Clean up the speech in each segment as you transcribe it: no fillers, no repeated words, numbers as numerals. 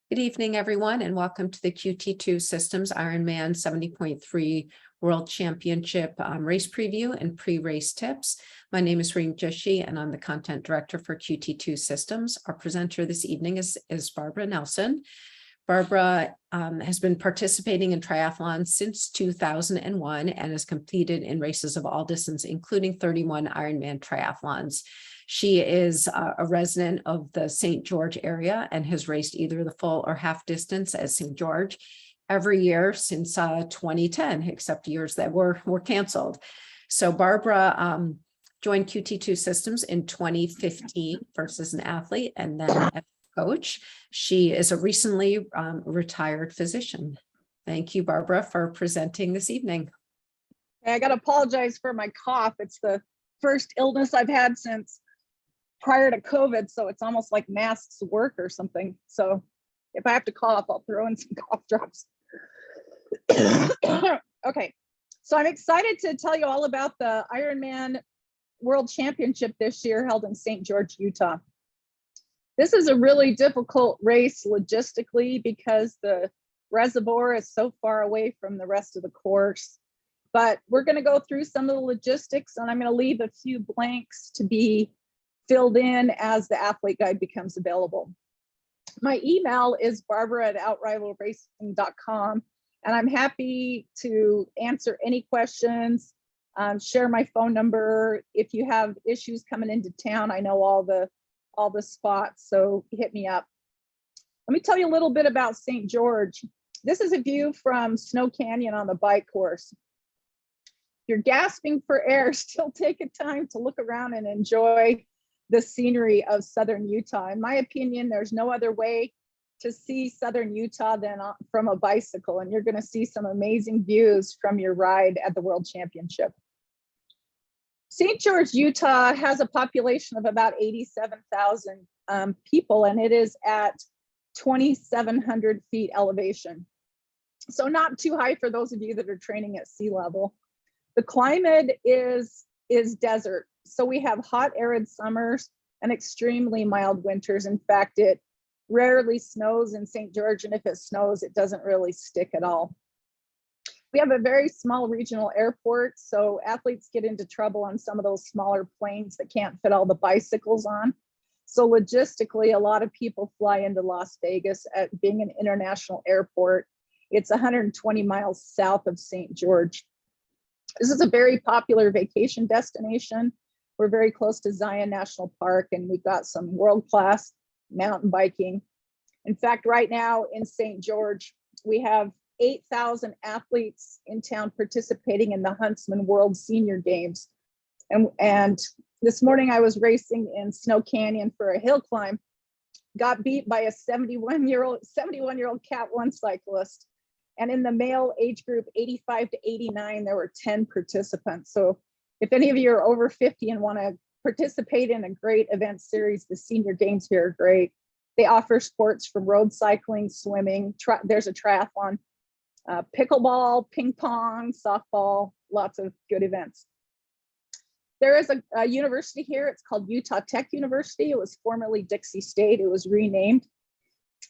Good evening, everyone, and welcome to the QT2 Systems IRONMAN 70.3 World Championship race preview and pre-race tips. My name is Reem Joshi, and I'm the content director for QT2 Systems. Our presenter this evening is Barbara Nelson. Barbara has been participating in triathlons since 2001 and has competed in races of all distances, including 31 Ironman triathlons. She is a resident of the St. George area and has raced either the full or half distance at St. George every year since 2010, except years that were canceled. So Barbara joined QT2 Systems in 2015 first as an athlete and then as a coach. She is a recently retired physician. Thank you, Barbara, for presenting this evening. I got to apologize for my cough. It's the first illness I've had since prior to COVID, so it's almost like masks work or something. So if I have to cough, I'll throw in some cough drops. Okay, so I'm excited to tell you all about the Ironman World Championship this year held in St. George, Utah. This is a really difficult race logistically because the reservoir is so far away from the rest of the course. But we're going to go through some of the logistics, and I'm going to leave a few blanks to be filled in as the athlete guide becomes available. My email is barbara@outrivalracing.com, and I'm happy to answer any questions, share my phone number. If you have issues coming into town, I know all the spots, so hit me up. Let me tell you a little bit about St. George. This is a view from Snow Canyon on the bike course. If you're gasping for air, still take a time to look around and enjoy the scenery of southern Utah. In my opinion, there's no other way to see southern Utah than from a bicycle, and you're going to see some amazing views from your ride at the World Championship. St. George, Utah has a population of about 87,000 people, and it is at 2,700 feet elevation. So not too high for those of you that are training at sea level. The climate is desert. So we have hot, arid summers and extremely mild winters. In fact, it rarely snows in St. George, and if it snows, it doesn't really stick at all. We have a very small regional airport, so athletes get into trouble on some of those smaller planes that can't fit all the bicycles on. So logistically, a lot of people fly into Las Vegas at being an international airport. It's 120 miles south of St. George. This is a very popular vacation destination. We're very close to Zion National Park, and we've got some world-class mountain biking. In fact, right now in St. George, we have 8,000 athletes in town participating in the Huntsman World Senior Games. And this morning I was racing in Snow Canyon for a hill climb, got beat by a 71-year-old Cat 1 cyclist. And in the male age group 85 to 89, there were 10 participants. So if any of you are over 50 and want to participate in a great event series, the senior games here are great. They offer sports from road cycling, swimming, there's a triathlon, pickleball, ping pong, softball, lots of good events. There is a university here. It's called Utah Tech University. It was formerly Dixie State. It was renamed.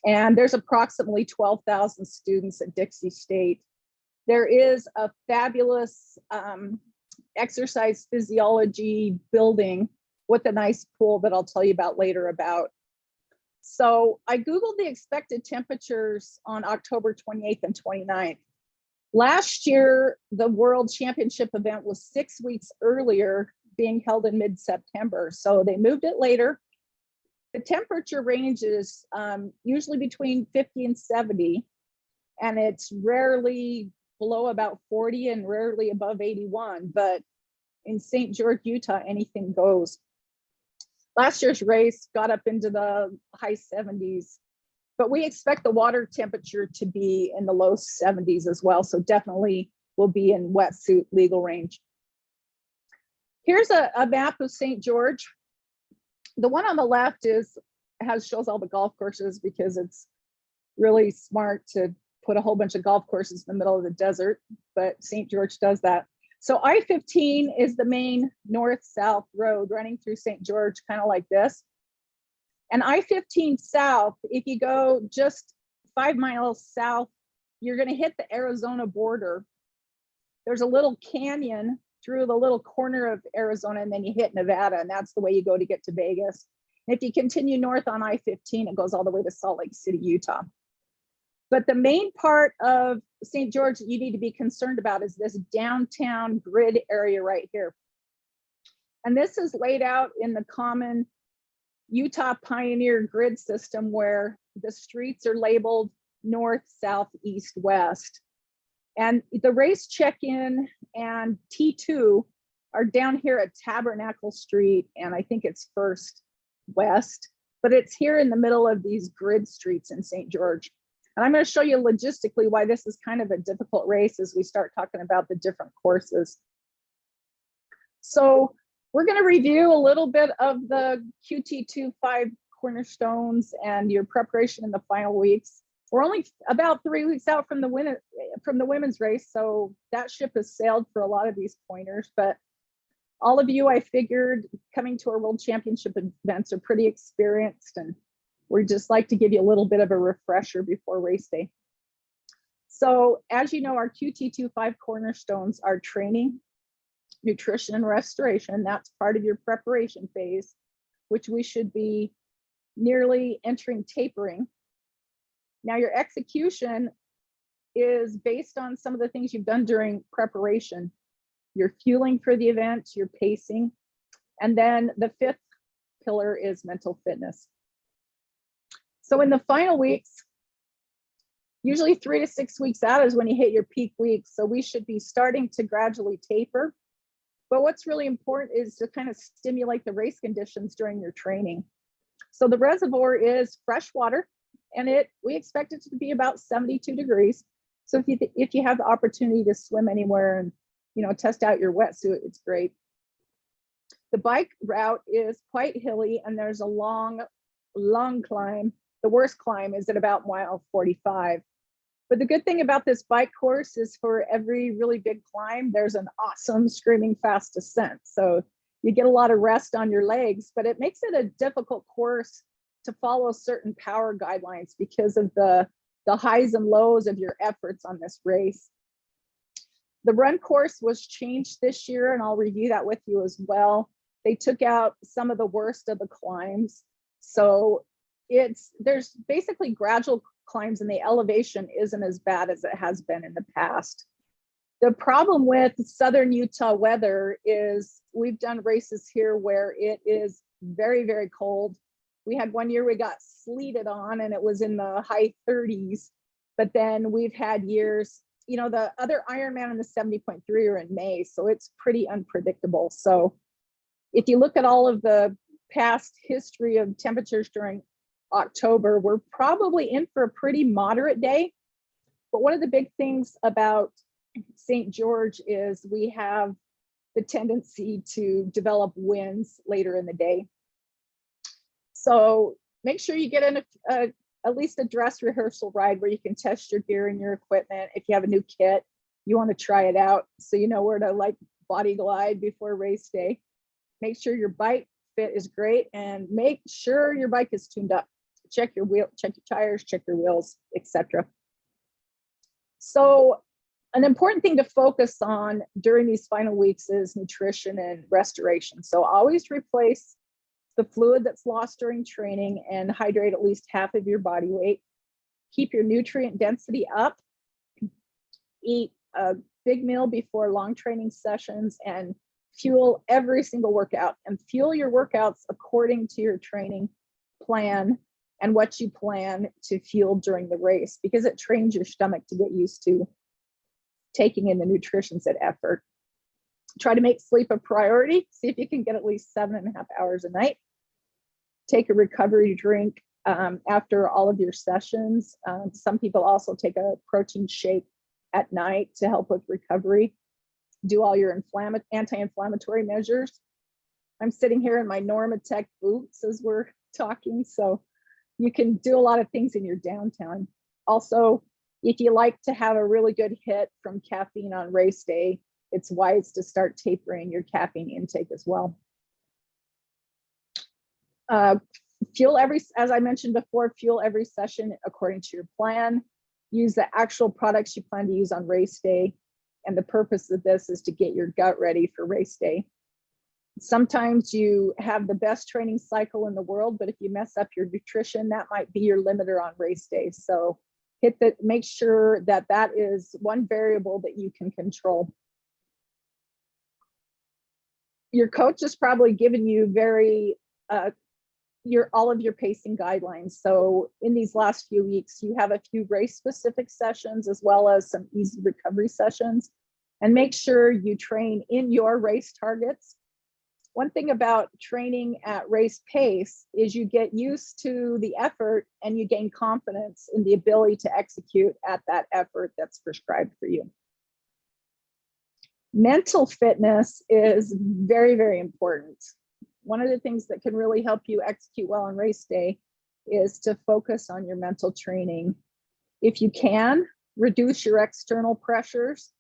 And there's approximately 12,000 students at Dixie State. There is a fabulous exercise physiology building with a nice pool that I'll tell you about later about. So I Googled the expected temperatures on October 28th and 29th. Last year, the World Championship event was 6 weeks earlier, being held in mid-September. So they moved it later. The temperature range is usually between 50 and 70, and it's rarely below about 40 and rarely above 81. But in St. George, Utah, anything goes. Last year's race got up into the high 70s, but we expect the water temperature to be in the low 70s as well. So definitely will be in wetsuit legal range. Here's a map of St. George. The one on the left shows all the golf courses because it's really smart to put a whole bunch of golf courses in the middle of the desert, but St. George does that. So I-15 is the main north-south road running through St. George, kind of like this. And I-15 south, if you go just 5 miles south, you're going to hit the Arizona border. There's a little canyon through the little corner of Arizona, and then you hit Nevada, and that's the way you go to get to Vegas. And if you continue north on I-15, it goes all the way to Salt Lake City, Utah. But the main part of St. George that you need to be concerned about is this downtown grid area right here. And this is laid out in the common Utah Pioneer grid system, where the streets are labeled north, south, east, west. And the race check-in and T2 are down here at Tabernacle Street, and I think it's First West, but it's here in the middle of these grid streets in St. George. And I'm going to show you logistically why this is kind of a difficult race as we start talking about the different courses. So we're going to review a little bit of the QT2 Five Cornerstones and your preparation in the final weeks. We're only about 3 weeks out from the women's race, so that ship has sailed for a lot of these pointers. But all of you, I figured, coming to our World Championship events are pretty experienced, and we'd just like to give you a little bit of a refresher before race day. So as you know, our QT2 Five Cornerstones are training, nutrition, and restoration. That's part of your preparation phase, which we should be nearly entering tapering. Now, your execution is based on some of the things you've done during preparation. Your fueling for the event, your pacing, and then the 5th pillar is mental fitness. So in the final weeks, usually 3 to 6 weeks out is when you hit your peak weeks. So we should be starting to gradually taper. But what's really important is to kind of stimulate the race conditions during your training. So the reservoir is fresh water, and we expect it to be about 72 degrees. So if you have the opportunity to swim anywhere and test out your wetsuit, it's great. The bike route is quite hilly, and there's a long climb. The worst climb is at about mile 45. But the good thing about this bike course is for every really big climb, there's an awesome screaming fast descent. So you get a lot of rest on your legs, but it makes it a difficult course to follow certain power guidelines because of the highs and lows of your efforts on this race. The run course was changed this year, and I'll review that with you as well. They took out some of the worst of the climbs. So there's basically gradual climbs, and the elevation isn't as bad as it has been in the past. The problem with Southern Utah weather is we've done races here where it is very, very cold. We had one year we got sleeted on, and it was in the high 30s. But then we've had years, the other Ironman and the 70.3 are in May, so it's pretty unpredictable. So if you look at all of the past history of temperatures during October, we're probably in for a pretty moderate day. But one of the big things about St. George is we have the tendency to develop winds later in the day. So make sure you get in at least a dress rehearsal ride where you can test your gear and your equipment. If you have a new kit, you want to try it out so you know where to body glide before race day. Make sure your bike fit is great, and make sure your bike is tuned up. Check your tires, check your wheels, etc. So an important thing to focus on during these final weeks is nutrition and restoration. So always replace the fluid that's lost during training and hydrate at least half of your body weight. Keep your nutrient density up. Eat a big meal before long training sessions, and fuel every single workout, and fuel your workouts according to your training plan and what you plan to fuel during the race, because it trains your stomach to get used to taking in the nutrients at effort. Try to make sleep a priority. See if you can get at least 7.5 hours a night. Take a recovery drink after all of your sessions. Some people also take a protein shake at night to help with recovery. Do all your anti-inflammatory measures. I'm sitting here in my Normatec boots as we're talking, so you can do a lot of things in your downtime. Also, if you like to have a really good hit from caffeine on race day, it's wise to start tapering your caffeine intake as well. as I mentioned before, fuel every session according to your plan. Use the actual products you plan to use on race day. And the purpose of this is to get your gut ready for race day. Sometimes you have the best training cycle in the world, but if you mess up your nutrition, that might be your limiter on race day. So make sure that that is one variable that you can control. Your coach has probably given you all of your pacing guidelines. So in these last few weeks, you have a few race specific sessions as well as some easy recovery sessions, and make sure you train in your race targets. One thing about training at race pace is you get used to the effort and you gain confidence in the ability to execute at that effort that's prescribed for you. Mental fitness is very, very important. One of the things that can really help you execute well on race day is to focus on your mental training. If you can, reduce your external pressures.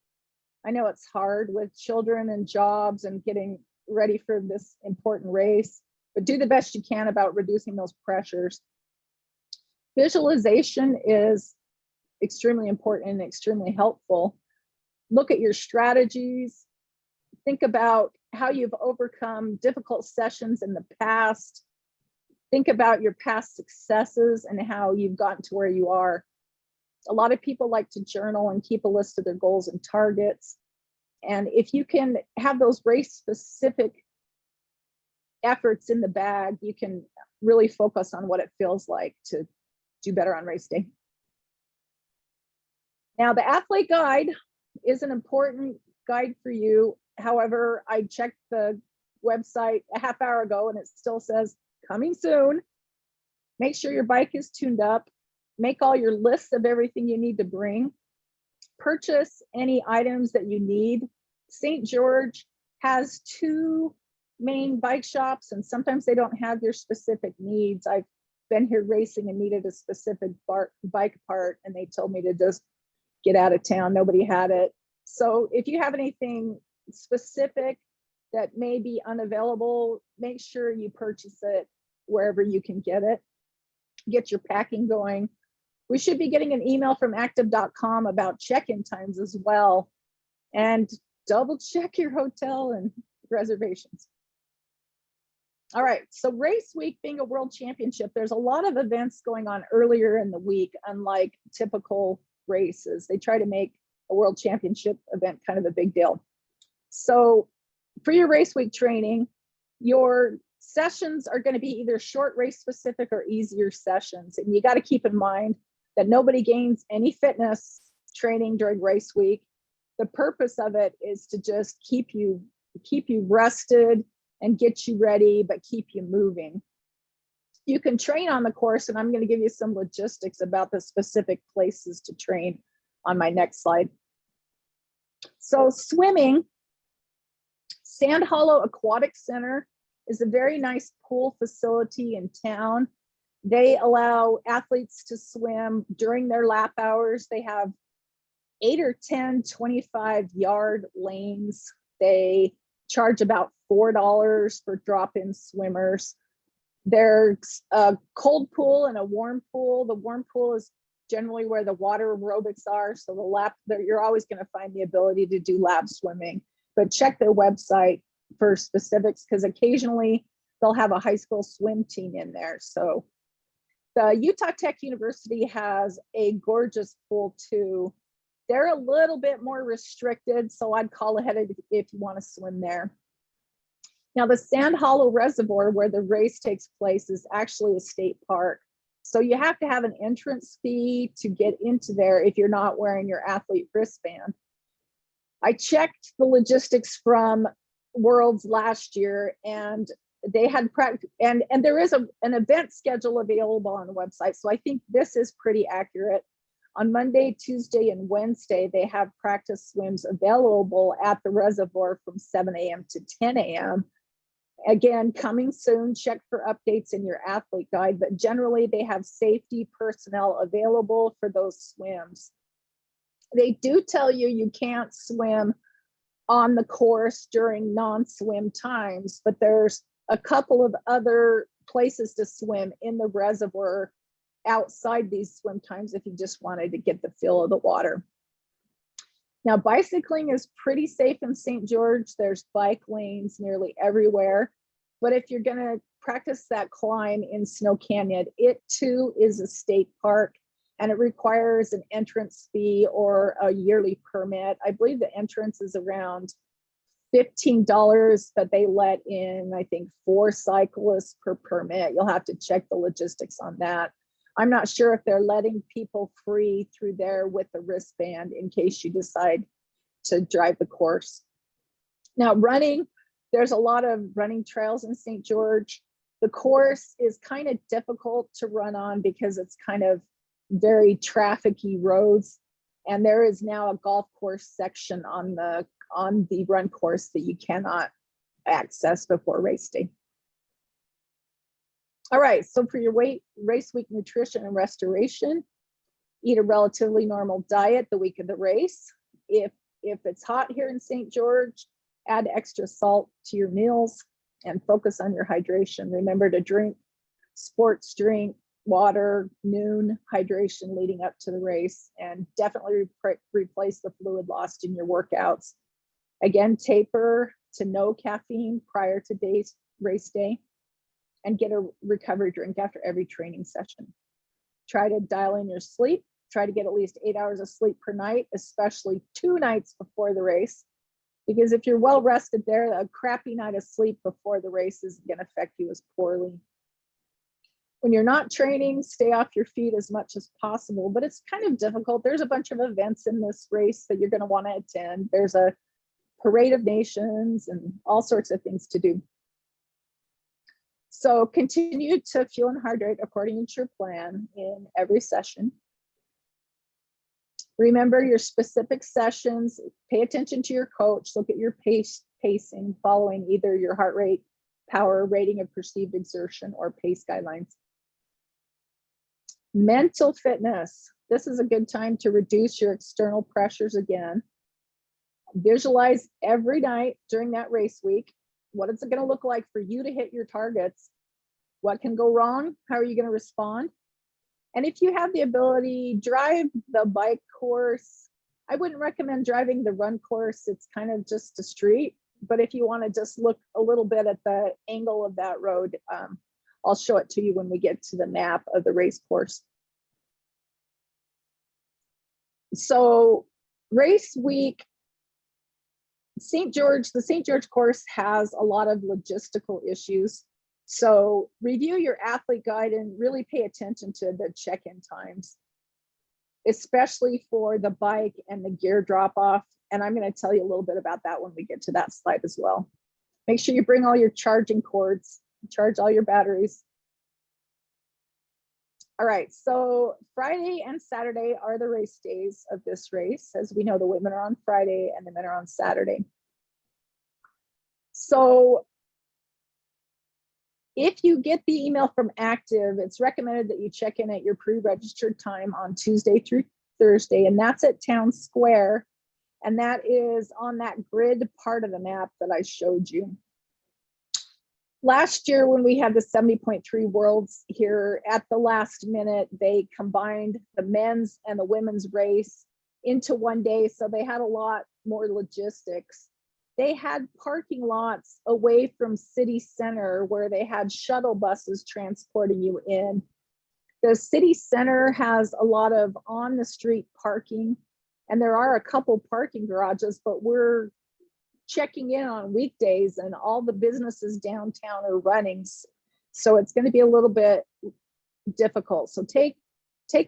I know it's hard with children and jobs and getting ready for this important race, but do the best you can about reducing those pressures. Visualization is extremely important and extremely helpful. Look at your strategies. Think about how you've overcome difficult sessions in the past. Think about your past successes and how you've gotten to where you are. A lot of people like to journal and keep a list of their goals and targets. And if you can have those race specific efforts in the bag, you can really focus on what it feels like to do better on race day. Now, the athlete guide is an important guide for you. However, I checked the website a half hour ago and it still says coming soon. Make sure your bike is tuned up. Make all your lists of everything you need to bring. Purchase any items that you need. St. George has 2 main bike shops, and sometimes they don't have your specific needs. I've been here racing and needed a specific bike part, and they told me to just get out of town. Nobody had it. So if you have anything specific that may be unavailable, make sure you purchase it wherever you can get it. Get your packing going. We should be getting an email from active.com about check-in times as well. And double check your hotel and reservations. All right, so race week being a world championship, there's a lot of events going on earlier in the week, unlike typical races. They try to make a world championship event kind of a big deal. So for your race week training, your sessions are going to be either short race specific or easier sessions. And you got to keep in mind that nobody gains any fitness training during race week. The purpose of it is to just keep you rested and get you ready, but keep you moving. You can train on the course, and I'm going to give you some logistics about the specific places to train on my next slide. So swimming, Sand Hollow Aquatic Center is a very nice pool facility in town. They allow athletes to swim during their lap hours. They have 8 or 10 25-yard lanes. They charge about $4 for drop-in swimmers. There's a cold pool and a warm pool. The warm pool is generally where the water aerobics are. So you're always going to find the ability to do lap swimming, but check their website for specifics, because occasionally they'll have a high school swim team in there. So the Utah Tech University has a gorgeous pool too. They're a little bit more restricted, so I'd call ahead if you want to swim there. Now, the Sand Hollow Reservoir, where the race takes place, is actually a state park. So you have to have an entrance fee to get into there if you're not wearing your athlete wristband. I checked the logistics from Worlds last year, and they had and there is an event schedule available on the website. So I think this is pretty accurate. On Monday, Tuesday, and Wednesday, they have practice swims available at the reservoir from 7 a.m. to 10 a.m. Again, coming soon, check for updates in your athlete guide, but generally they have safety personnel available for those swims. They do tell you you can't swim on the course during non-swim times, but there's a couple of other places to swim in the reservoir outside these swim times if you just wanted to get the feel of the water. Now, bicycling is pretty safe in St. George. There's bike lanes nearly everywhere. But if you're going to practice that climb in Snow Canyon, it too is a state park, and it requires an entrance fee or a yearly permit. I believe the entrance is around $15, but they let in, I think, 4 cyclists per permit. You'll have to check the logistics on that. I'm not sure if they're letting people free through there with the wristband in case you decide to drive the course. Now, running, there's a lot of running trails in St. George. The course is kind of difficult to run on because it's kind of very trafficy roads. And there is now a golf course section on the run course that you cannot access before race day. All right, so for your race week nutrition and restoration, eat a relatively normal diet the week of the race. If it's hot here in St. George, add extra salt to your meals and focus on your hydration. Remember to drink sports drink, water, noon hydration leading up to the race, and definitely replace the fluid lost in your workouts. Again, taper to no caffeine prior to race day, and get a recovery drink after every training session. Try to dial in your sleep. Try to get at least 8 hours of sleep per night, especially 2 nights before the race. Because if you're well rested there, a crappy night of sleep before the race isn't going to affect you as poorly. When you're not training, stay off your feet as much as possible, but it's kind of difficult. There's a bunch of events in this race that you're going to want to attend. There's a parade of nations and all sorts of things to do. So continue to fuel and hydrate according to your plan in every session. Remember your specific sessions. Pay attention to your coach. Look at your pacing, following either your heart rate, power, rating of perceived exertion, or pace guidelines. Mental fitness. This is a good time to reduce your external pressures again. Visualize every night during that race week. What is it going to look like for you to hit your targets? What can go wrong? How are you going to respond? And if you have the ability, drive the bike course. I wouldn't recommend driving the run course. It's kind of just a street. But if you want to just look a little bit at the angle of that road, I'll show it to you when we get to the map of the race course. So race week, the St. George course has a lot of logistical issues. So review your athlete guide and really pay attention to the check-in times, especially for the bike and the gear drop-off. And I'm going to tell you a little bit about that when we get to that slide as well. Make sure you bring all your charging cords, charge all your batteries. All right, so Friday and Saturday are the race days of this race. As we know, the women are on Friday and the men are on Saturday. So if you get the email from Active, it's recommended that you check in at your pre-registered time on Tuesday through Thursday, and that's at Town Square. And that is on that grid part of the map that I showed you. Last year, when we had the 70.3 Worlds here, at the last minute, they combined the men's and the women's race into one day. So they had a lot more logistics. They had parking lots away from city center where they had shuttle buses transporting you in. The city center has a lot of on the street parking, and there are a couple parking garages, but we're checking in on weekdays and all the businesses downtown are running. So it's going to be a little bit difficult. So take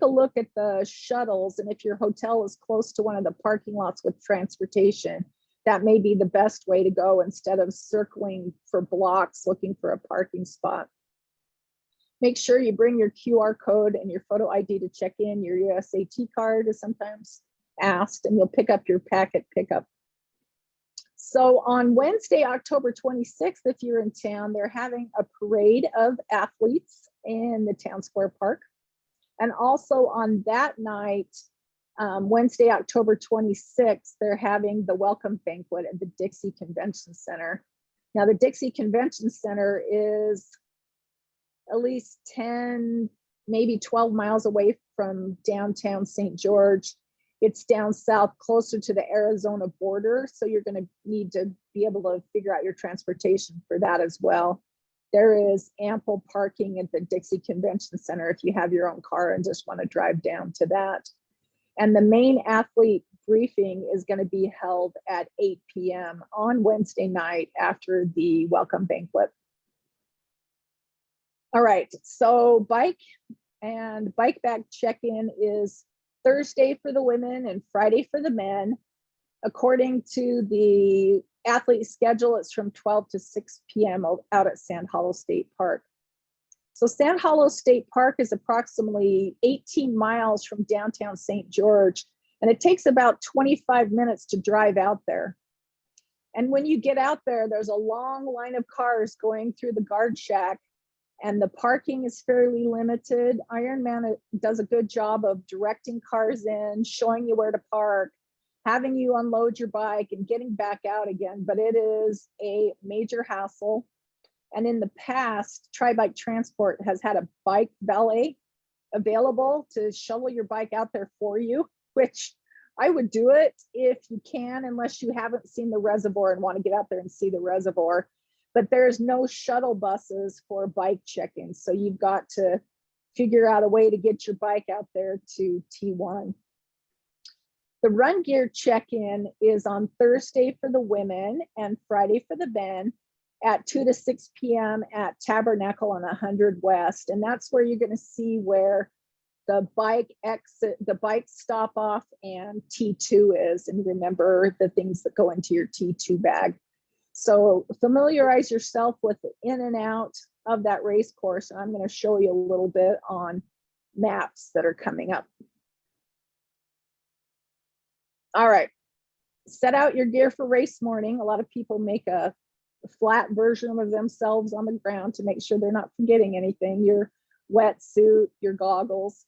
a look at the shuttles. And if your hotel is close to one of the parking lots with transportation, that may be the best way to go instead of circling for blocks looking for a parking spot. Make sure you bring your QR code and your photo ID to check in. Your USAT card is sometimes asked, and you'll pick up your packet pickup. So on Wednesday, October 26th, if you're in town, they're having a parade of athletes in the Town Square Park. And also on that night, Wednesday, October 26th, they're having the welcome banquet at the Dixie Convention Center. Now, the Dixie Convention Center is at least 10, maybe 12 miles away from downtown St. George. It's down south, closer to the Arizona border. So you're going to need to be able to figure out your transportation for that as well. There is ample parking at the Dixie Convention Center if you have your own car and just want to drive down to that. And the main athlete briefing is going to be held at 8 p.m. on Wednesday night after the welcome banquet. All right, so bike and bike bag check-in is Thursday for the women and Friday for the men. According to the athlete schedule, it's from 12 to 6 p.m. out at Sand Hollow State Park. So Sand Hollow State Park is approximately 18 miles from downtown St. George, and it takes about 25 minutes to drive out there. And when you get out there, there's a long line of cars going through the guard shack, and the parking is fairly limited. Ironman does a good job of directing cars in, showing you where to park, having you unload your bike and getting back out again, but it is a major hassle. And in the past, Tri-Bike Transport has had a bike valet available to shuttle your bike out there for you, which I would do it if you can, unless you haven't seen the reservoir and want to get out there and see the reservoir. But there's no shuttle buses for bike check-in. So you've got to figure out a way to get your bike out there to T1. The run gear check-in is on Thursday for the women and Friday for the men at 2 to 6 p.m. at Tabernacle on 100 West. And that's where you're going to see where the bike exit, the bike stop off and T2 is. And remember the things that go into your T2 bag. So familiarize yourself with the in and out of that race course. And I'm going to show you a little bit on maps that are coming up. All right, set out your gear for race morning. A lot of people make a flat version of themselves on the ground to make sure they're not forgetting anything. Your wetsuit, your goggles,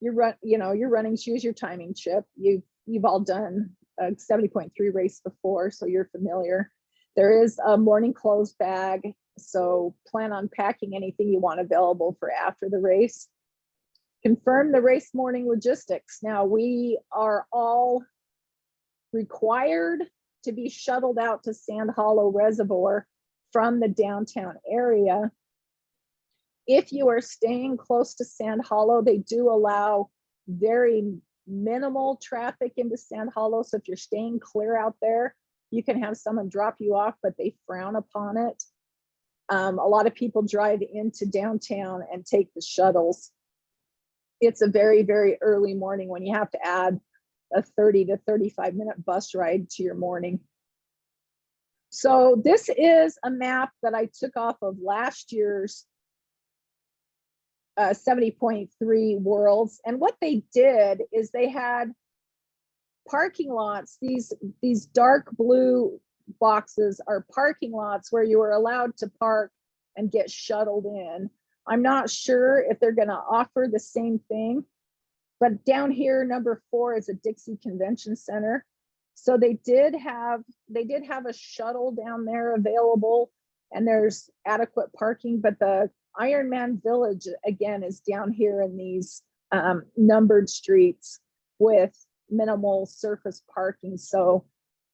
your running shoes, your timing chip. You've all done a 70.3 race before, so you're familiar. There is a morning clothes bag, so plan on packing anything you want available for after the race. Confirm the race morning logistics. Now, we are all required to be shuttled out to Sand Hollow Reservoir from the downtown area. If you are staying close to Sand Hollow, they do allow very minimal traffic into Sand Hollow. So if you're staying clear out there, you can have someone drop you off, but they frown upon it. A lot of people drive into downtown and take the shuttles. It's a very, very early morning when you have to add a 30 to 35 minute bus ride to your morning. So this is a map that I took off of last year's 70.3 Worlds. And what they did is they had parking lots. These dark blue boxes are parking lots where you were allowed to park and get shuttled in. I'm not sure if they're going to offer the same thing, but down here, number 4 is a Dixie Convention Center. So they did have a shuttle down there available, and there's adequate parking, but the Ironman Village, again, is down here in these numbered streets with minimal surface parking. So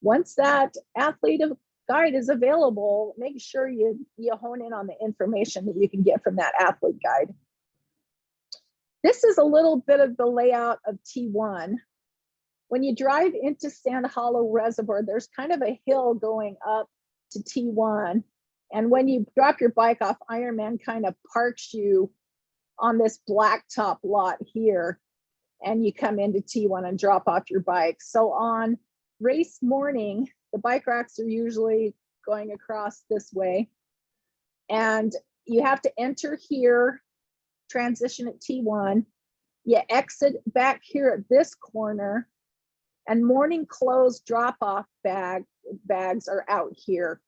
once that athlete guide is available, make sure you hone in on the information that you can get from that athlete guide. This is a little bit of the layout of T1. When you drive into Sand Hollow Reservoir, there's kind of a hill going up to T1. And when you drop your bike off, Ironman kind of parks you on this blacktop lot here, and you come into T1 and drop off your bike. So on race morning, the bike racks are usually going across this way, and you have to enter here, transition at T1, you exit back here at this corner, and morning clothes drop-off bags are out here.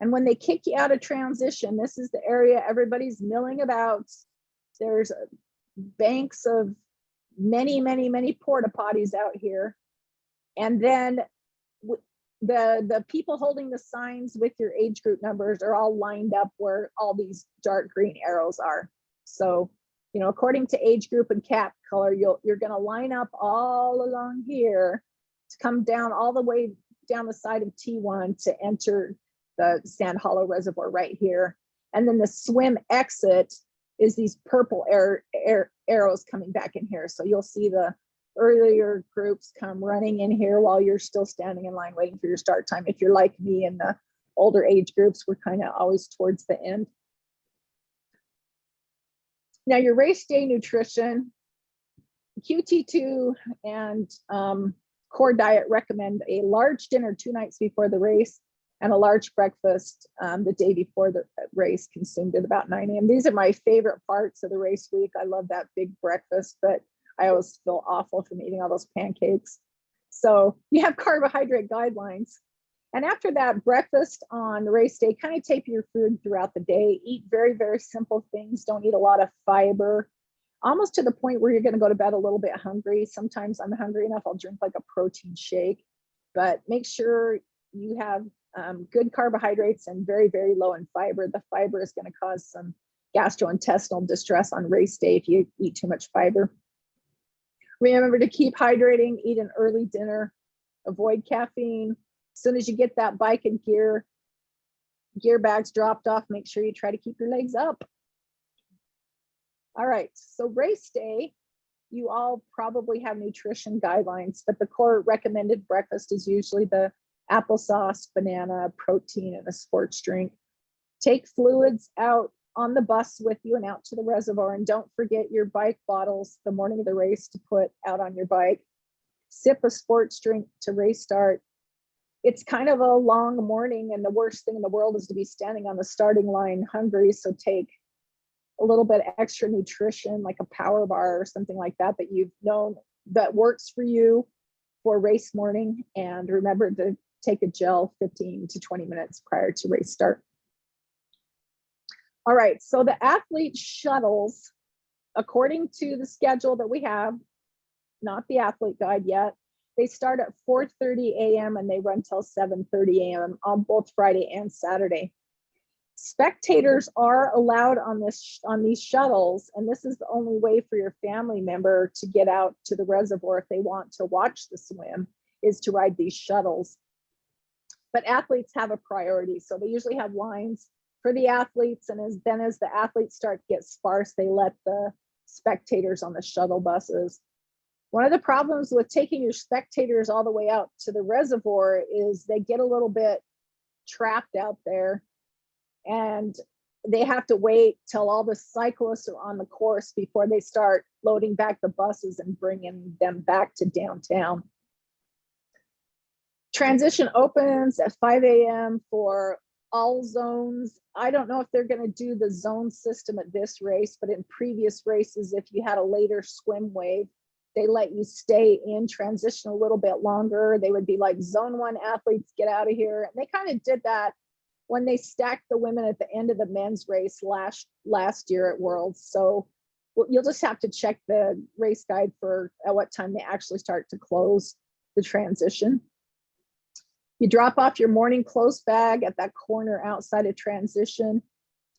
And when they kick you out of transition, this is the area everybody's milling about. There's banks of many, many, many porta potties out here. And then the people holding the signs with your age group numbers are all lined up where all these dark green arrows are. So, you know, according to age group and cap color, you're going to line up all along here to come down all the way down the side of T1 to enter the Sand Hollow Reservoir right here. And then the swim exit is these purple arrows coming back in here. So you'll see the earlier groups come running in here while you're still standing in line waiting for your start time. If you're like me and the older age groups, we're kind of always towards the end. Now your race day nutrition, QT2 and Core Diet recommend a large dinner 2 nights before the race and a large breakfast the day before the race, consumed at about 9 a.m. These are my favorite parts of the race week. I love that big breakfast, but I always feel awful from eating all those pancakes. So you have carbohydrate guidelines. And after that breakfast on the race day, kind of taper your food throughout the day. Eat very, very simple things. Don't eat a lot of fiber. Almost to the point where you're going to go to bed a little bit hungry. Sometimes I'm hungry enough, I'll drink like a protein shake. But make sure you have good carbohydrates and very, very low in fiber. The fiber is going to cause some gastrointestinal distress on race day if you eat too much fiber. Remember to keep hydrating, eat an early dinner, avoid caffeine. As soon as you get that bike and gear bags dropped off, make sure you try to keep your legs up. All right, so race day, you all probably have nutrition guidelines, but the core recommended breakfast is usually the applesauce, banana, protein, and a sports drink. Take fluids out on the bus with you and out to the reservoir, and don't forget your bike bottles the morning of the race to put out on your bike. Sip a sports drink to race start. It's kind of a long morning, and the worst thing in the world is to be standing on the starting line hungry, so take a little bit extra nutrition like a power bar or something like that that you've known that works for you for race morning, and remember to take a gel 15 to 20 minutes prior to race start. All right, so the athlete shuttles, according to the schedule that we have, not the athlete guide yet, they start at 4:30 a.m. and they run till 7:30 a.m. on both Friday and Saturday. Spectators are allowed on these shuttles, and this is the only way for your family member to get out to the reservoir if they want to watch the swim, is to ride these shuttles. But athletes have a priority, so they usually have lines for the athletes, and as the athletes start to get sparse, they let the spectators on the shuttle buses. One of the problems with taking your spectators all the way out to the reservoir is they get a little bit trapped out there, and they have to wait till all the cyclists are on the course before they start loading back the buses and bringing them back to downtown. Transition opens at 5 a.m. for all zones. I don't know if they're going to do the zone system at this race, but in previous races, if you had a later swim wave, they let you stay in transition a little bit longer. They would be like, zone 1 athletes, get out of here. And they kind of did that when they stacked the women at the end of the men's race last year at Worlds. So you'll just have to check the race guide for at what time they actually start to close the transition. You drop off your morning clothes bag at that corner outside of transition,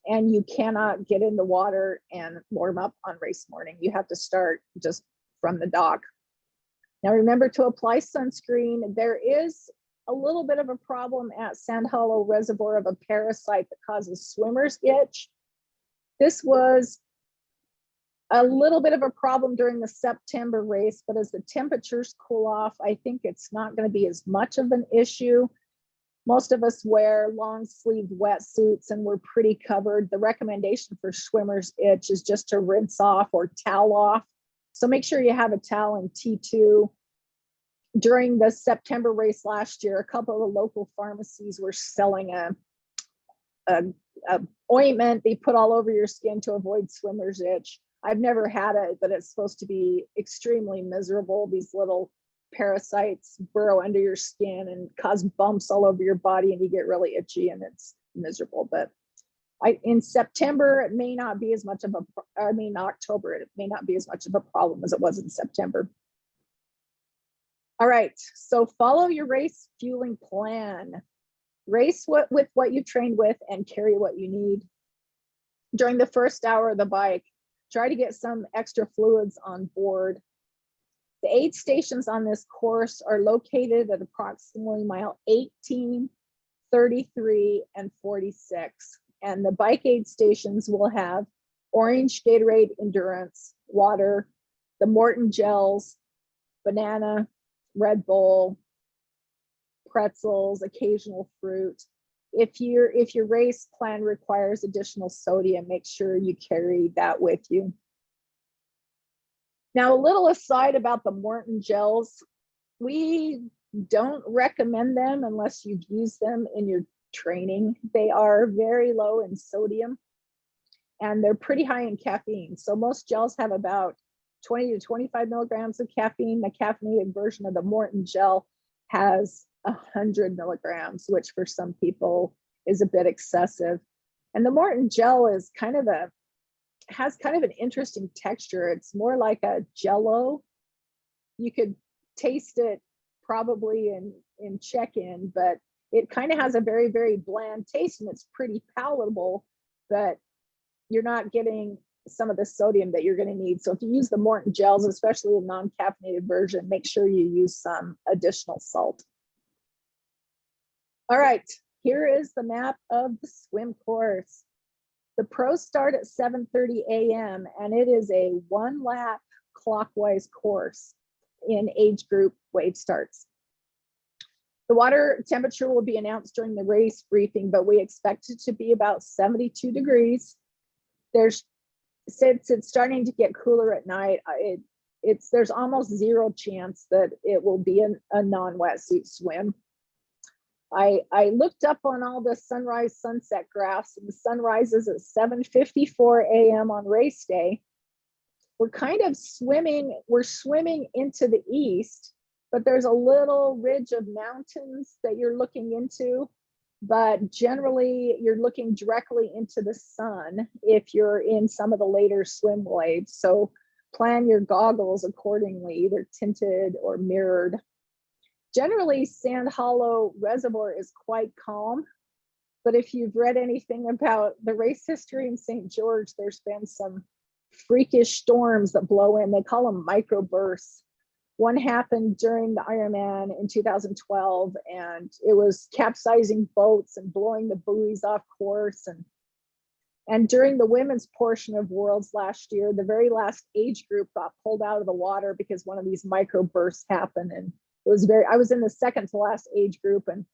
and you cannot get in the water and warm up on race morning. You have to start just from the dock. Now remember to apply sunscreen. There is a little bit of a problem at Sand Hollow Reservoir of a parasite that causes swimmer's itch. This was a little bit of a problem during the September race, but as the temperatures cool off, I think it's not going to be as much of an issue. Most of us wear long sleeved wetsuits and we're pretty covered. The recommendation for swimmer's itch is just to rinse off or towel off. So make sure you have a towel in T2. During the September race last year, a couple of the local pharmacies were selling a ointment they put all over your skin to avoid swimmer's itch. I've never had it, but it's supposed to be extremely miserable. These little parasites burrow under your skin and cause bumps all over your body, and you get really itchy, and it's miserable. But in September, it may not be as much of October, it may not be as much of a problem as it was in September. All right, so follow your race fueling plan. Race with what you trained with and carry what you need. During the first hour of the bike, try to get some extra fluids on board. The aid stations on this course are located at approximately mile 18, 33, and 46. And the bike aid stations will have orange Gatorade Endurance, water, the Morton gels, banana, Red Bull, pretzels, occasional fruit. If your race plan requires additional sodium, make sure you carry that with you. Now, a little aside about the Morton gels, we don't recommend them unless you've used them in your training. They are very low in sodium and they're pretty high in caffeine. So most gels have about 20 to 25 milligrams of caffeine. The caffeinated version of the Morton gel has 100 milligrams, which for some people is a bit excessive. And the Morton gel is has kind of an interesting texture. It's more like a Jello. You could taste it probably in CheckIn, but it kind of has a very, very bland taste and it's pretty palatable, but you're not getting some of the sodium that you're going to need. So if you use the Morton gels, especially a non-caffeinated version, make sure you use some additional salt. All right, here is the map of the swim course. The pros start at 7:30 a.m. and it is a 1 lap clockwise course in age group wave starts. The water temperature will be announced during the race briefing, but we expect it to be about 72 degrees. Since it's starting to get cooler at night, there's almost zero chance that it will be a non-wetsuit swim. I looked up on all the sunrise sunset graphs, and the sun rises at 7:54 a.m. on race day. We're kind of swimming into the east, but there's a little ridge of mountains that you're looking into. But generally, you're looking directly into the sun if you're in some of the later swim waves. So plan your goggles accordingly, either tinted or mirrored. Generally, Sand Hollow Reservoir is quite calm, but if you've read anything about the race history in St. George, there's been some freakish storms that blow in. They call them microbursts. One happened during the Ironman in 2012, and it was capsizing boats and blowing the buoys off course. And during the women's portion of Worlds last year, the very last age group got pulled out of the water because one of these microbursts happened. And I was in the second to last age group, and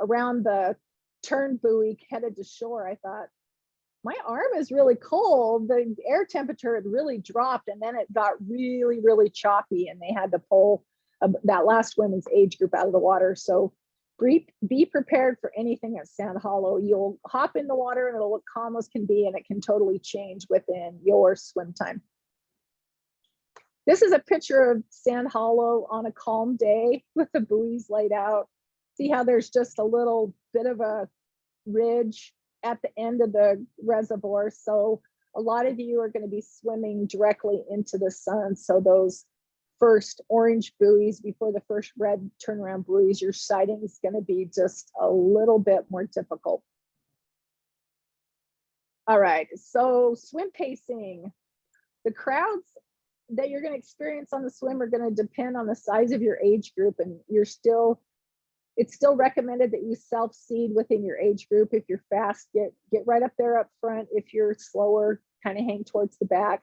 around the turn buoy headed to shore, I thought, my arm is really cold. The air temperature had really dropped, and then it got really, really choppy, and they had to pull that last women's age group out of the water. So be prepared for anything at Sand Hollow. You'll hop in the water and it'll look calm as can be, and it can totally change within your swim time. This is a picture of Sand Hollow on a calm day with the buoys laid out. See how there's just a little bit of a ridge at the end of the reservoir. So a lot of you are going to be swimming directly into the sun. So those first orange buoys before the first red turnaround buoys, your sighting is going to be just a little bit more difficult. All right, so swim pacing. The crowds that you're going to experience on the swim are going to depend on the size of your age group, and it's still recommended that you self-seed within your age group. If you're fast, get right up there up front. If you're slower, kind of hang towards the back.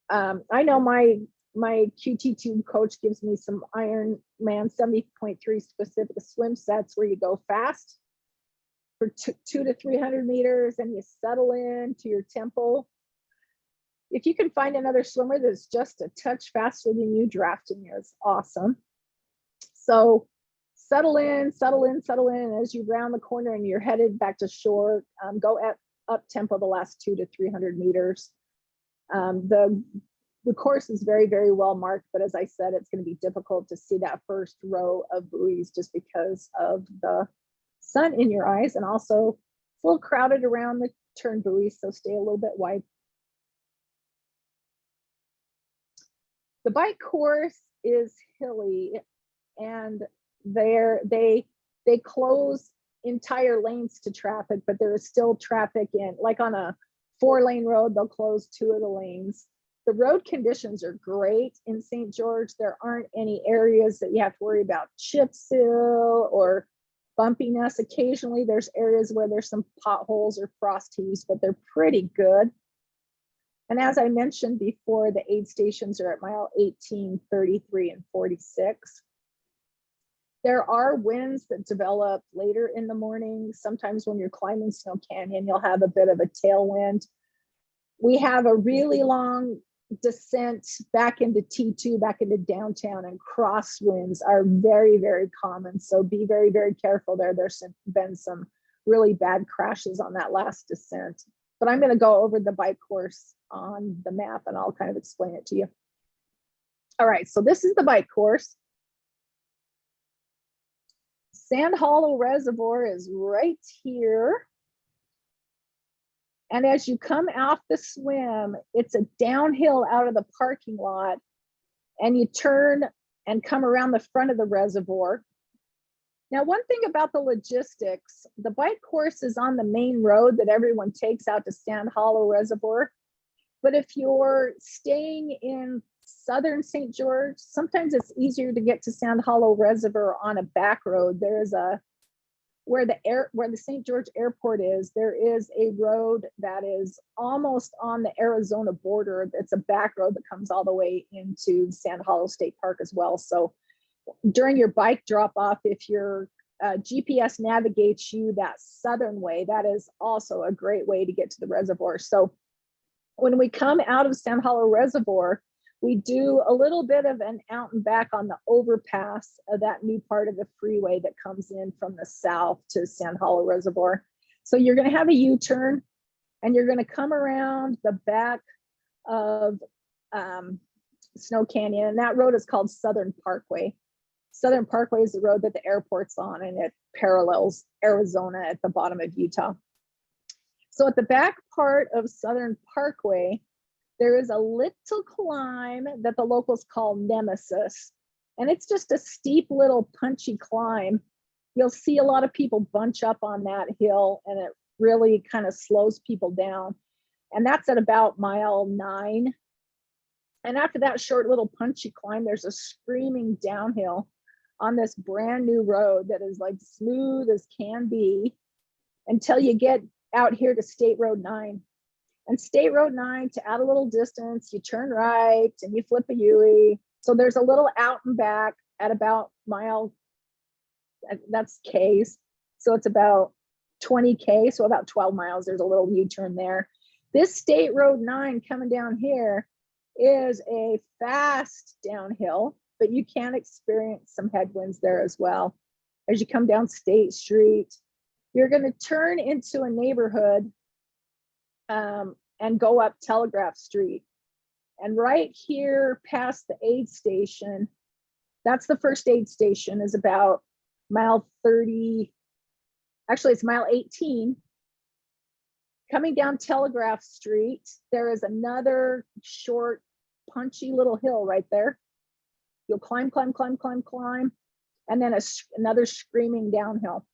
I know my QT2 coach gives me some Ironman 70.3 specific swim sets where you go fast for 200 to 300 meters and you settle in to your tempo. If you can find another swimmer that's just a touch faster than you, drafting is awesome. So settle in, settle in, settle in. And as you round the corner and you're headed back to shore, go up tempo the last 200 to 300 meters. The course is very, very well marked, but as I said, it's going to be difficult to see that first row of buoys just because of the sun in your eyes, and also it's a little crowded around the turn buoys, so stay a little bit wide. The bike course is hilly, and they close entire lanes to traffic, but there is still traffic in, like on a 4-lane road, they'll close 2 of the lanes. The road conditions are great in St. George. There aren't any areas that you have to worry about chip seal or bumpiness. Occasionally there's areas where there's some potholes or frost heaves, but they're pretty good. And as I mentioned before, the aid stations are at mile 18, 33, and 46. There are winds that develop later in the morning. Sometimes when you're climbing Snow Canyon, you'll have a bit of a tailwind. We have a really long descent back into T2, back into downtown, and crosswinds are very, very common. So be very, very careful there. There's been some really bad crashes on that last descent. But I'm going to go over the bike course on the map and I'll kind of explain it to you. All right, so this is the bike course. Sand Hollow Reservoir is right here. And as you come off the swim, it's a downhill out of the parking lot, and you turn and come around the front of the reservoir. Now, one thing about the logistics, the bike course is on the main road that everyone takes out to Sand Hollow Reservoir. But if you're staying in southern St. George, sometimes it's easier to get to Sand Hollow Reservoir on a back road. There's a where the St. George Airport is, there is a road that is almost on the Arizona border. It's a back road that comes all the way into Sand Hollow State Park as well. So during your bike drop off, if your GPS navigates you that southern way, that is also a great way to get to the reservoir. So when we come out of Sand Hollow Reservoir, we do a little bit of an out and back on the overpass of that new part of the freeway that comes in from the south to Sand Hollow Reservoir. So you're going to have a U-turn and you're going to come around the back of Snow Canyon. And that road is called Southern Parkway. Southern Parkway is the road that the airport's on, and it parallels Arizona at the bottom of Utah. So at the back part of Southern Parkway, there is a little climb that the locals call Nemesis. And it's just a steep little punchy climb. You'll see a lot of people bunch up on that hill, and it really kind of slows people down. And that's at about mile 9. And after that short little punchy climb, there's a screaming downhill on this brand new road that is like smooth as can be until you get out here to State Road 9. And State Road 9, to add a little distance, you turn right and you flip a U-ey. So there's a little out and back at about mile, that's K's. So it's about 20K, so about 12 miles, there's a little U-turn there. This State Road 9 coming down here is a fast downhill, but you can experience some headwinds there as well. As you come down State Street, you're going to turn into a neighborhood and go up Telegraph Street. And right here past the aid station, that's the first aid station, is about mile 30. Actually, it's mile 18. Coming down Telegraph Street, there is another short, punchy little hill right there. You'll climb, climb, climb, climb, climb, and then another screaming downhill.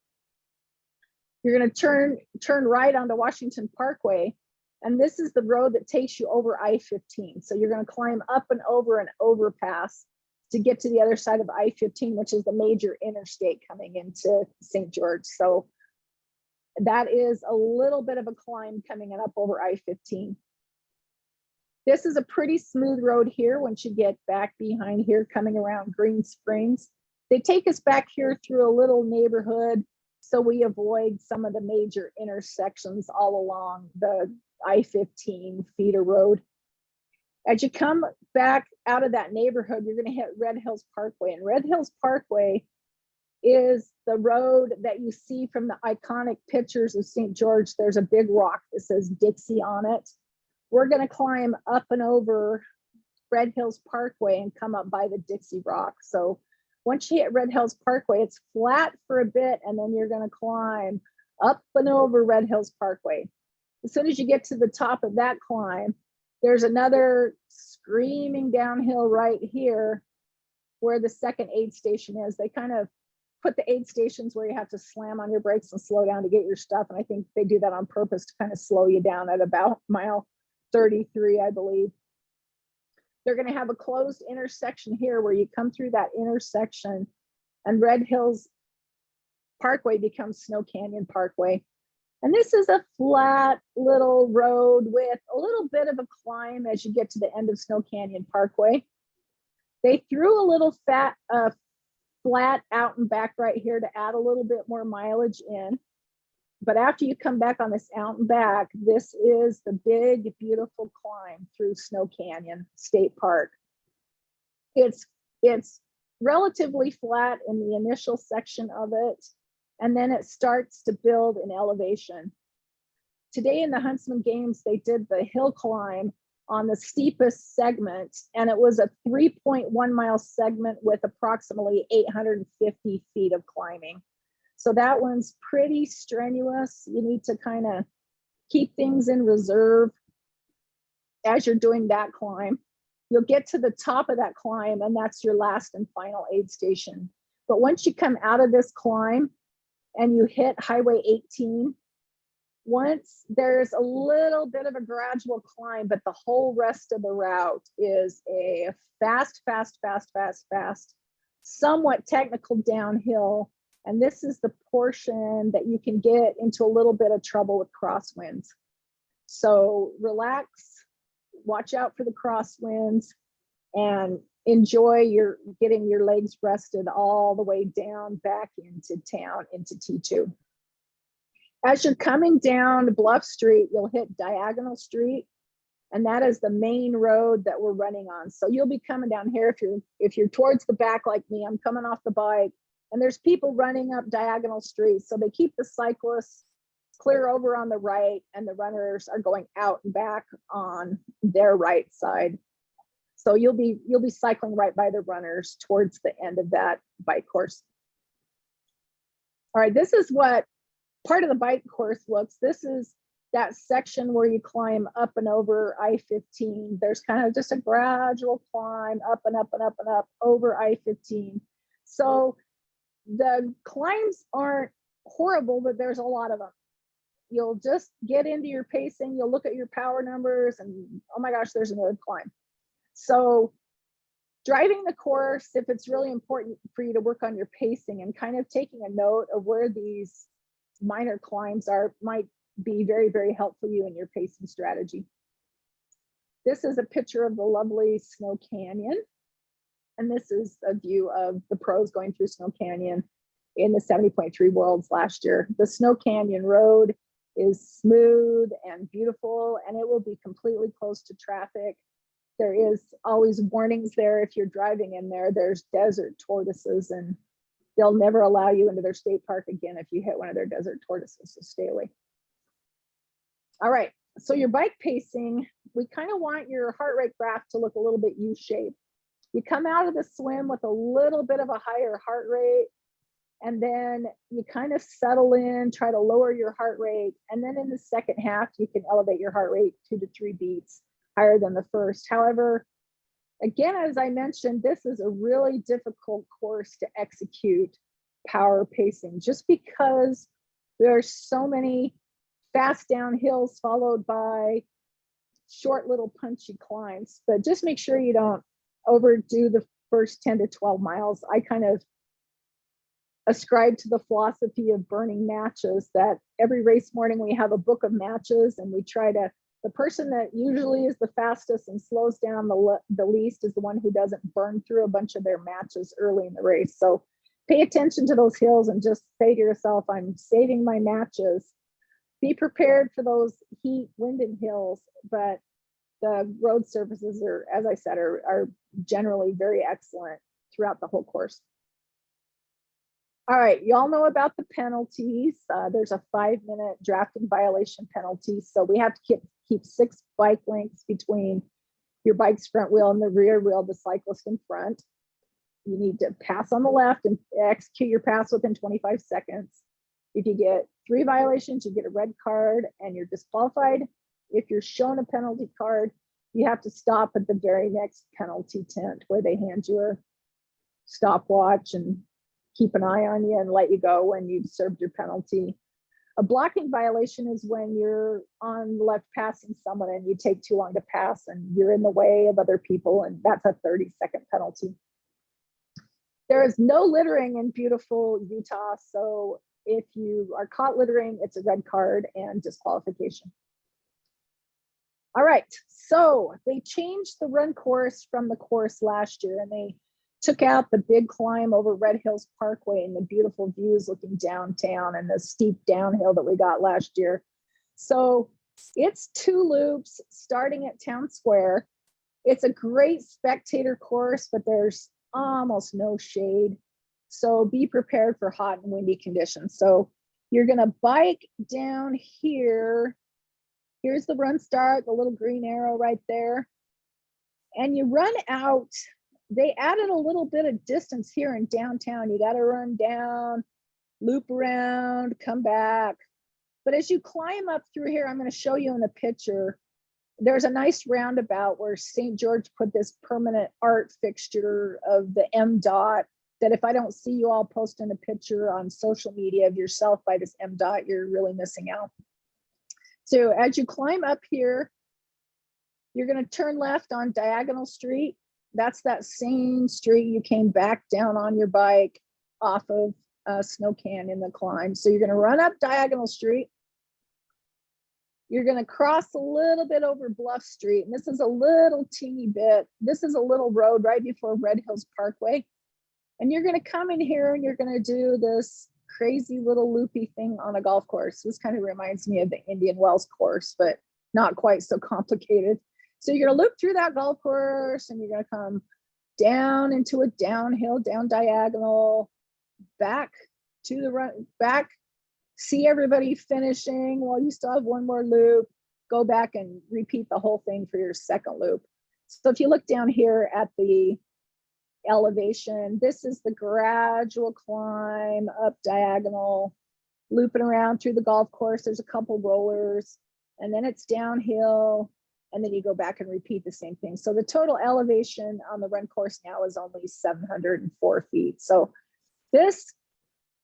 You're going to turn right onto Washington Parkway, and this is the road that takes you over I-15. So you're going to climb up and over an overpass to get to the other side of I-15, which is the major interstate coming into St. George. So that is a little bit of a climb coming up over I-15. This is a pretty smooth road here once you get back behind here, coming around Green Springs. They take us back here through a little neighborhood, so we avoid some of the major intersections all along the I-15 feeder road. As you come back out of that neighborhood, you're going to hit Red Hills Parkway. And Red Hills Parkway is the road that you see from the iconic pictures of St. George. There's a big rock that says Dixie on it. We're going to climb up and over Red Hills Parkway and come up by the Dixie Rock. So once you hit Red Hills Parkway, it's flat for a bit, and then you're going to climb up and over Red Hills Parkway. As soon as you get to the top of that climb, there's another screaming downhill right here. where the second aid station is. They kind of put the aid stations where you have to slam on your brakes and slow down to get your stuff. And I think they do that on purpose to kind of slow you down at about mile 33, I believe. They're going to have a closed intersection here where you come through that intersection and Red Hills Parkway becomes Snow Canyon Parkway. And this is a flat little road with a little bit of a climb as you get to the end of Snow Canyon Parkway. They threw a little flat out and back right here to add a little bit more mileage in. But after you come back on this out and back, this is the big, beautiful climb through Snow Canyon State Park. It's relatively flat in the initial section of it, and then it starts to build in elevation. Today in the Huntsman Games, they did the hill climb on the steepest segment, and it was a 3.1 mile segment with approximately 850 feet of climbing. So that one's pretty strenuous. You need to kind of keep things in reserve as you're doing that climb. You'll get to the top of that climb, and that's your last and final aid station. But once you come out of this climb and you hit Highway 18, once there's a little bit of a gradual climb, but the whole rest of the route is a fast, somewhat technical downhill. And this is the portion that you can get into a little bit of trouble with crosswinds. So relax, watch out for the crosswinds, and enjoy getting your legs rested all the way down back into town, into T2. As you're coming down Bluff Street, you'll hit Diagonal Street, and that is the main road that we're running on. So you'll be coming down here if you're towards the back like me. I'm coming off the bike, and there's people running up Diagonal Street. So they keep the cyclists clear over on the right, and the runners are going out and back on their right side. So you'll be cycling right by the runners towards the end of that bike course. All right, this is what part of the bike course looks. This is that section where you climb up and over I-15. There's kind of just a gradual climb up and up and up and up over I-15. So the climbs aren't horrible, but there's a lot of them. You'll just get into your pacing. You'll look at your power numbers and, oh my gosh, there's another climb. So driving the course, if it's really important for you to work on your pacing and kind of taking a note of where these minor climbs are, might be very, very helpful to you in your pacing strategy. This is a picture of the lovely Snow Canyon. And this is a view of the pros going through Snow Canyon in the 70.3 Worlds last year. The Snow Canyon Road is smooth and beautiful, and it will be completely closed to traffic. There is always warnings there if you're driving in there. There's desert tortoises, and they'll never allow you into their state park again if you hit one of their desert tortoises, so stay away. All right, so your bike pacing, we kind of want your heart rate graph to look a little bit U-shaped. You come out of the swim with a little bit of a higher heart rate, and then you kind of settle in, try to lower your heart rate. And then in the second half, you can elevate your heart rate 2 to 3 beats higher than the first. However, again, as I mentioned, this is a really difficult course to execute power pacing, just because there are so many fast downhills followed by short little punchy climbs. But just make sure you don't overdo the first 10 to 12 miles. I kind of ascribe to the philosophy of burning matches, that every race morning we have a book of matches, and we try to, the person that usually is the fastest and slows down the least is the one who doesn't burn through a bunch of their matches early in the race. So pay attention to those hills and just say to yourself, I'm saving my matches. Be prepared for those heat, wind, and hills, but the road surfaces are, as I said, are generally very excellent throughout the whole course. All right, y'all know about the penalties. There's a 5-minute drafting violation penalty. So we have to keep 6 bike lengths between your bike's front wheel and the rear wheel of the cyclist in front. You need to pass on the left and execute your pass within 25 seconds. If you get 3 violations, you get a red card and you're disqualified. If you're shown a penalty card, you have to stop at the very next penalty tent where they hand you stopwatch and keep an eye on you and let you go when you've served your penalty. A blocking violation is when you're on the left passing someone and you take too long to pass and you're in the way of other people, and that's a 30-second penalty. There is no littering in beautiful Utah, so if you are caught littering, it's a red card and disqualification. All right, so they changed the run course from the course last year, and they took out the big climb over Red Hills Parkway and the beautiful views looking downtown and the steep downhill that we got last year. So it's 2 loops starting at Town Square. It's a great spectator course, but there's almost no shade. So be prepared for hot and windy conditions. So you're gonna bike down here. Here's the run start, the little green arrow right there. And you run out. They added a little bit of distance here in downtown. You got to run down, loop around, come back. But as you climb up through here, I'm going to show you in the picture, there's a nice roundabout where St. George put this permanent art fixture of the M dot that if I don't see you all posting a picture on social media of yourself by this M dot, you're really missing out. So as you climb up here, you're going to turn left on Diagonal Street. That's that same street you came back down on your bike off of Snow Canyon, the climb. So you're going to run up Diagonal Street. You're going to cross a little bit over Bluff Street. And this is a little teeny bit. This is a little road right before Red Hills Parkway. And you're going to come in here and you're going to do this crazy little loopy thing on a golf course. This kind of reminds me of the Indian Wells course, but not quite so complicated. So you're gonna loop through that golf course and you're gonna come down into a downhill, down diagonal, back to the run, back, see everybody finishing while you still have one more loop, go back and repeat the whole thing for your second loop. So if you look down here at the elevation, this is the gradual climb up diagonal, looping around through the golf course. There's a couple rollers and then it's downhill. And then you go back and repeat the same thing. So the total elevation on the run course now is only 704 feet. So this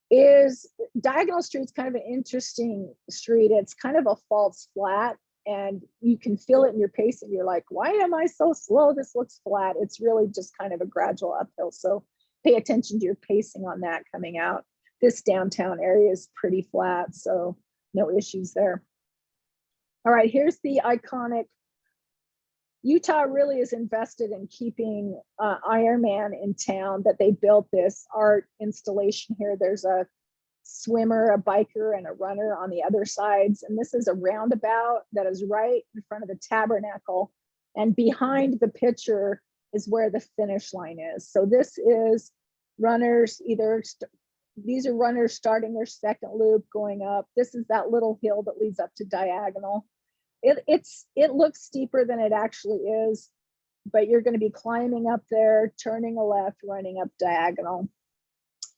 is, Diagonal Street's kind of an interesting street. It's kind of a false flat and you can feel it in your pace and you're like, why am I so slow? This looks flat. It's really just kind of a gradual uphill. So pay attention to your pacing on that coming out. This downtown area is pretty flat, so no issues there. All right, here's the iconic. Utah really is invested in keeping Ironman in town, that they built this art installation here. There's a swimmer, a biker, and a runner on the other sides. And this is a roundabout that is right in front of the tabernacle. And behind the picture is where the finish line is. So this is runners, these are runners starting their second loop going up. This is that little hill that leads up to Diagonal. It looks steeper than it actually is, but you're going to be climbing up there, turning a left, running up Diagonal.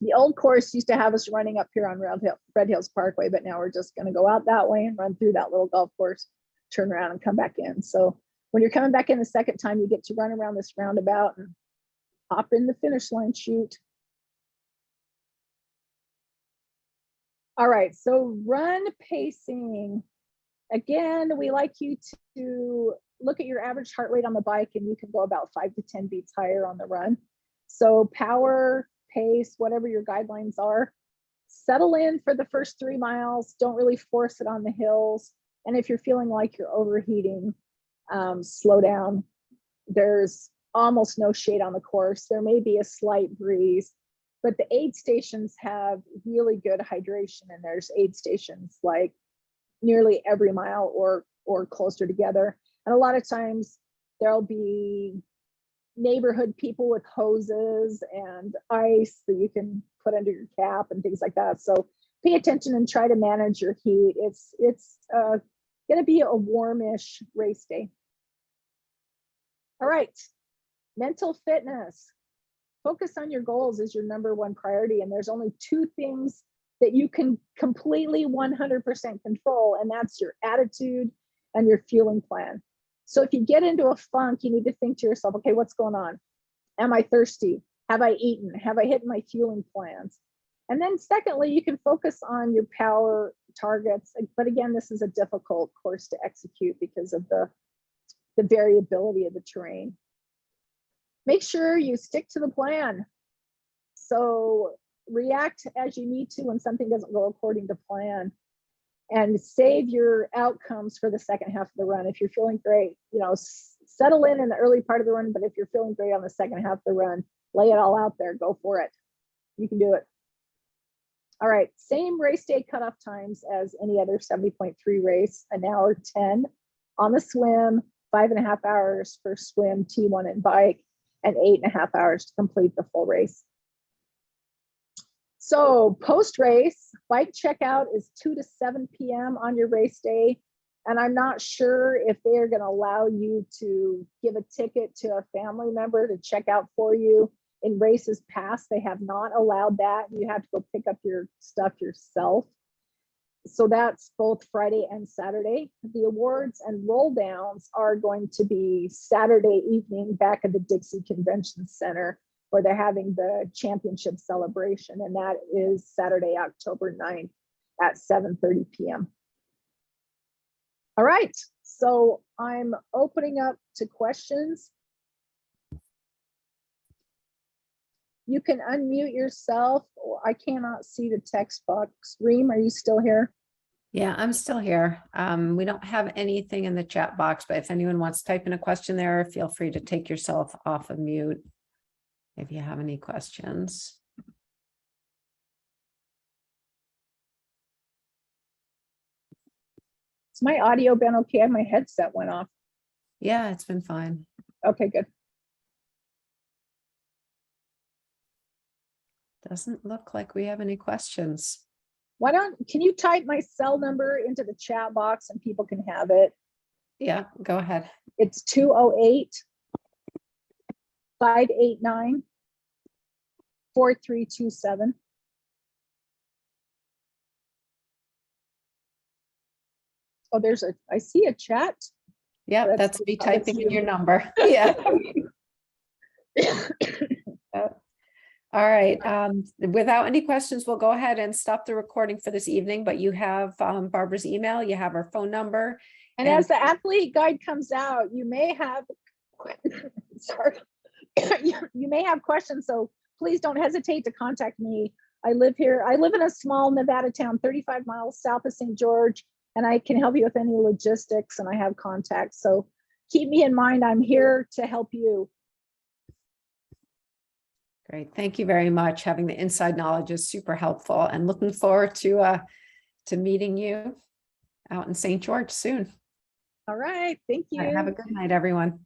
The old course used to have us running up here on Red Hills Parkway, but now we're just going to go out that way and run through that little golf course, turn around and come back in. So when you're coming back in the second time, you get to run around this roundabout and hop in the finish line chute. All right, so run pacing. Again, we like you to look at your average heart rate on the bike and you can go about 5 to 10 beats higher on the run. So power, pace, whatever your guidelines are, settle in for the first 3 miles. Don't really force it on the hills. And if you're feeling like you're overheating, slow down. There's almost no shade on the course. There may be a slight breeze, but the aid stations have really good hydration, and there's aid stations like nearly every mile or closer together. And a lot of times there'll be neighborhood people with hoses and ice that you can put under your cap and things like that. So pay attention and try to manage your heat. It's going to be a warmish race day. All right, mental fitness. Focus on your goals is your #1 priority. And there's only 2 things that you can completely 100% control, and that's your attitude and your fueling plan. So if you get into a funk, you need to think to yourself, okay, what's going on? Am I thirsty? Have I eaten? Have I hit my fueling plans? And then secondly, you can focus on your power targets. But again, this is a difficult course to execute because of the variability of the terrain. Make sure you stick to the plan. So react as you need to when something doesn't go according to plan, and save your outcomes for the second half of the run. If you're feeling great, settle in the early part of the run, but if you're feeling great on the second half of the run, lay it all out there, go for it. You can do it. All right, same race day cutoff times as any other 70.3 race, 1 hour 10 on the swim, 5.5 hours for swim, T1 and bike, and 8.5 hours to complete the full race. So post-race, bike checkout is 2 to 7 p.m. on your race day. And I'm not sure if they are going to allow you to give a ticket to a family member to check out for you. In races past, they have not allowed that. You have to go pick up your stuff yourself. So that's both Friday and Saturday. The awards and roll downs are going to be Saturday evening back at the Dixie Convention Center, where they're having the championship celebration. And that is Saturday, October 9th at 7:30 p.m. All right, so I'm opening up to questions. You can unmute yourself. I cannot see the text box. Reem, are you still here? Yeah, I'm still here. We don't have anything in the chat box, but if anyone wants to type in a question there, feel free to take yourself off of mute if you have any questions. Has my audio been okay? My headset went off. Yeah, it's been fine. Okay, good. Doesn't look like we have any questions. Can you type my cell number into the chat box and people can have it? Yeah, go ahead. It's 208-589-4327. Oh, I see a chat. Yeah, that's me typing in your number. Yeah. All right. Without any questions, we'll go ahead and stop the recording for this evening, but you have Barbara's email, you have her phone number. And as the athlete guide comes out, you may have, sorry, you may have questions. So please don't hesitate to contact me. I live here. I live in a small Nevada town, 35 miles south of St. George, and I can help you with any logistics, and I have contacts. So keep me in mind. I'm here to help you. Great. Thank you very much. Having the inside knowledge is super helpful, and looking forward to meeting you out in St. George soon. All right. Thank you. All right, have a good night, everyone.